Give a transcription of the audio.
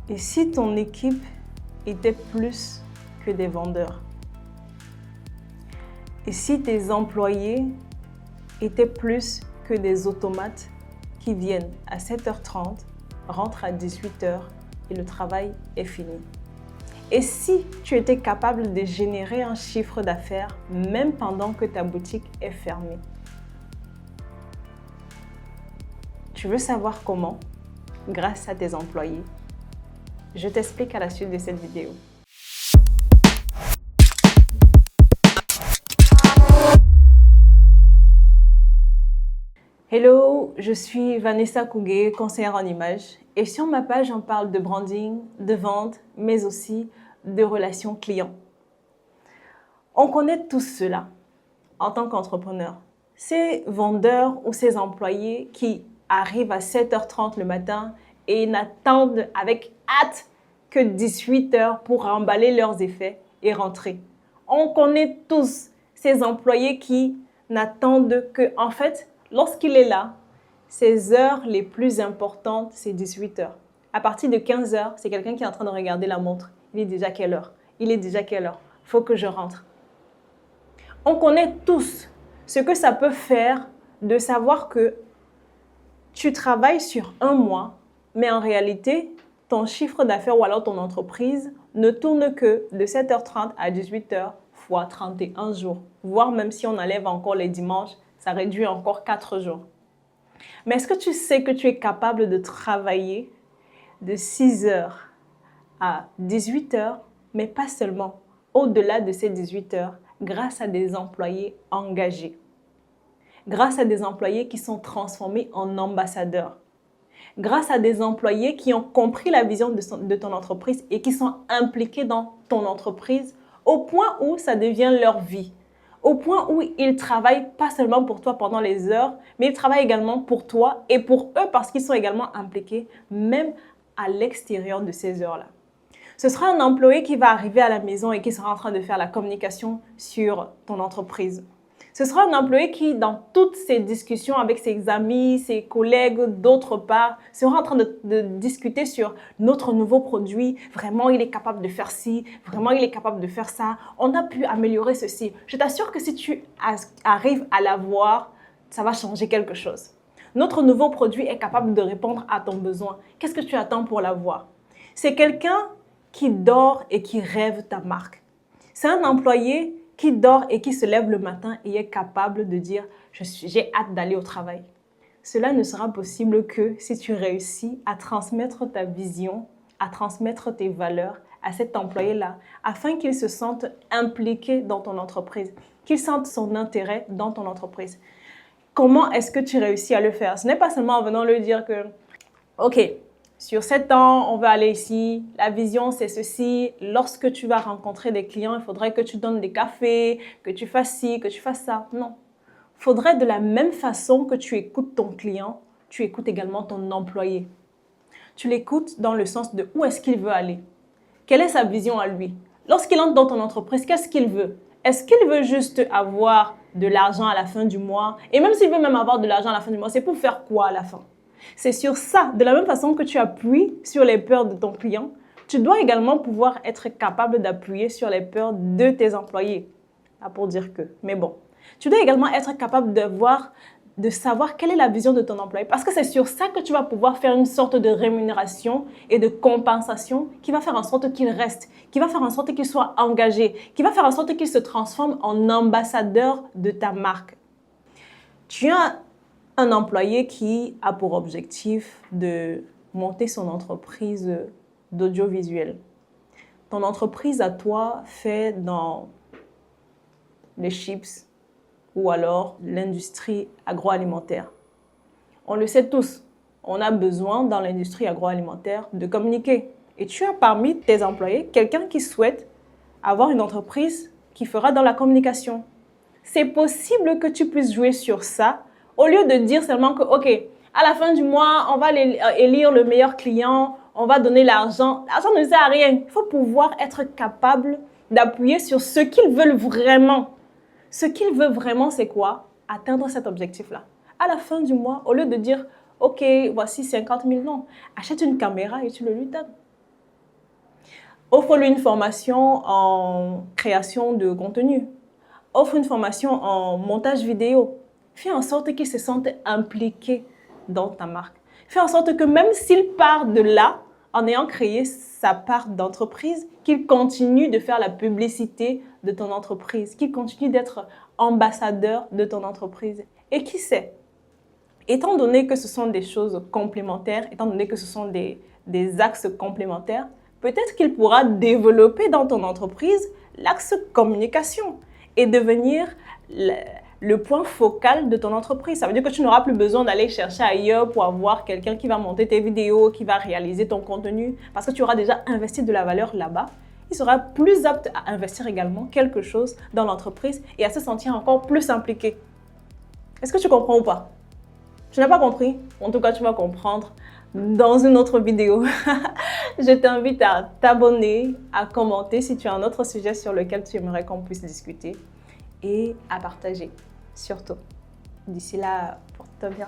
Et si ton équipe était plus que des vendeurs? Et si tes employés étaient plus que des automates qui viennent à 7h30, rentrent à 18h et le travail est fini? Et si tu étais capable de générer un chiffre d'affaires même pendant que ta boutique est fermée? Tu veux savoir comment? Grâce à tes employés. Je t'explique à la suite de cette vidéo. Hello, je suis Vanessa Kougué, conseillère en images. Et sur ma page, on parle de branding, de vente, mais aussi de relations clients. On connaît tous cela en tant qu'entrepreneur. Ces vendeurs ou ces employés qui arrivent à 7h30 le matin et n'attendent avec hâte que 18h pour emballer leurs effets et rentrer. On connaît tous ces employés qui n'attendent que, en fait, lorsqu'il est là, ses heures les plus importantes, c'est 18h. À partir de 15h, c'est quelqu'un qui est en train de regarder la montre. Il est déjà quelle heure? Il est déjà quelle heure? Il faut que je rentre. On connaît tous ce que ça peut faire de savoir que tu travailles sur un mois, mais en réalité, ton chiffre d'affaires ou alors ton entreprise ne tourne que de 7h30 à 18h fois 31 jours. Voire même si on enlève encore les dimanches, ça réduit encore 4 jours. Mais est-ce que tu sais que tu es capable de travailler de 6h à 18h, mais pas seulement, au-delà de ces 18h, grâce à des employés engagés, grâce à des employés qui sont transformés en ambassadeurs, grâce à des employés qui ont compris la vision de ton entreprise et qui sont impliqués dans ton entreprise au point où ça devient leur vie, au point où ils travaillent pas seulement pour toi pendant les heures, mais ils travaillent également pour toi et pour eux parce qu'ils sont également impliqués même à l'extérieur de ces heures-là. Ce sera un employé qui va arriver à la maison et qui sera en train de faire la communication sur ton entreprise. Ce sera un employé qui, dans toutes ses discussions avec ses amis, ses collègues, d'autre part, sera en train de discuter sur notre nouveau produit. Vraiment, il est capable de faire ci. Vraiment, il est capable de faire ça. On a pu améliorer ceci. Je t'assure que si tu arrives à l'avoir, ça va changer quelque chose. Notre nouveau produit est capable de répondre à ton besoin. Qu'est-ce que tu attends pour l'avoir? C'est quelqu'un qui dort et qui rêve ta marque. C'est un employé qui dort et qui se lève le matin et est capable de dire « j'ai hâte d'aller au travail ». Cela ne sera possible que si tu réussis à transmettre ta vision, à transmettre tes valeurs à cet employé-là, afin qu'il se sente impliqué dans ton entreprise, qu'il sente son intérêt dans ton entreprise. Comment est-ce que tu réussis à le faire? Ce n'est pas seulement en venant lui dire que « Ok, sur 7 ans, on va aller ici, la vision c'est ceci, lorsque tu vas rencontrer des clients, il faudrait que tu donnes des cafés, que tu fasses ci, que tu fasses ça. » Non. Il faudrait de la même façon que tu écoutes ton client, tu écoutes également ton employé. Tu l'écoutes dans le sens de où est-ce qu'il veut aller. Quelle est sa vision à lui? Lorsqu'il entre dans ton entreprise, qu'est-ce qu'il veut? Est-ce qu'il veut juste avoir de l'argent à la fin du mois? Et même s'il veut même avoir de l'argent à la fin du mois, c'est pour faire quoi à la fin? C'est sur ça, de la même façon que tu appuies sur les peurs de ton client, tu dois également pouvoir être capable d'appuyer sur les peurs de tes employés. Là pour dire que, mais bon. Tu dois également être capable de savoir quelle est la vision de ton employé parce que c'est sur ça que tu vas pouvoir faire une sorte de rémunération et de compensation qui va faire en sorte qu'il reste, qui va faire en sorte qu'il soit engagé, qui va faire en sorte qu'il se transforme en ambassadeur de ta marque. Tu as un employé qui a pour objectif de monter son entreprise d'audiovisuel. Ton entreprise à toi fait dans les chips ou alors l'industrie agroalimentaire. On le sait tous, on a besoin dans l'industrie agroalimentaire de communiquer. Et tu as parmi tes employés quelqu'un qui souhaite avoir une entreprise qui fera dans la communication. C'est possible que tu puisses jouer sur ça au lieu de dire seulement que, OK, à la fin du mois, on va élire le meilleur client, on va donner l'argent. L'argent ne sert à rien. Il faut pouvoir être capable d'appuyer sur ce qu'ils veulent vraiment. Ce qu'ils veulent vraiment, c'est quoi? Atteindre cet objectif-là. À la fin du mois, au lieu de dire, OK, voici 50 000, non. Achète une caméra et tu le lui donnes. Offre-lui une formation en création de contenu. Offre une formation en montage vidéo. Fais en sorte qu'il se sente impliqué dans ta marque. Fais en sorte que même s'il part de là, en ayant créé sa part d'entreprise, qu'il continue de faire la publicité de ton entreprise, qu'il continue d'être ambassadeur de ton entreprise. Et qui sait, étant donné que ce sont des choses complémentaires, étant donné que ce sont des axes complémentaires, peut-être qu'il pourra développer dans ton entreprise l'axe communication et devenir le point focal de ton entreprise. Ça veut dire que tu n'auras plus besoin d'aller chercher ailleurs pour avoir quelqu'un qui va monter tes vidéos, qui va réaliser ton contenu, parce que tu auras déjà investi de la valeur là-bas. Il sera plus apte à investir également quelque chose dans l'entreprise et à se sentir encore plus impliqué. Est-ce que tu comprends ou pas? Tu n'as pas compris? En tout cas, tu vas comprendre dans une autre vidéo. Je t'invite à t'abonner, à commenter si tu as un autre sujet sur lequel tu aimerais qu'on puisse discuter et à partager, surtout. D'ici là, porte-toi bien.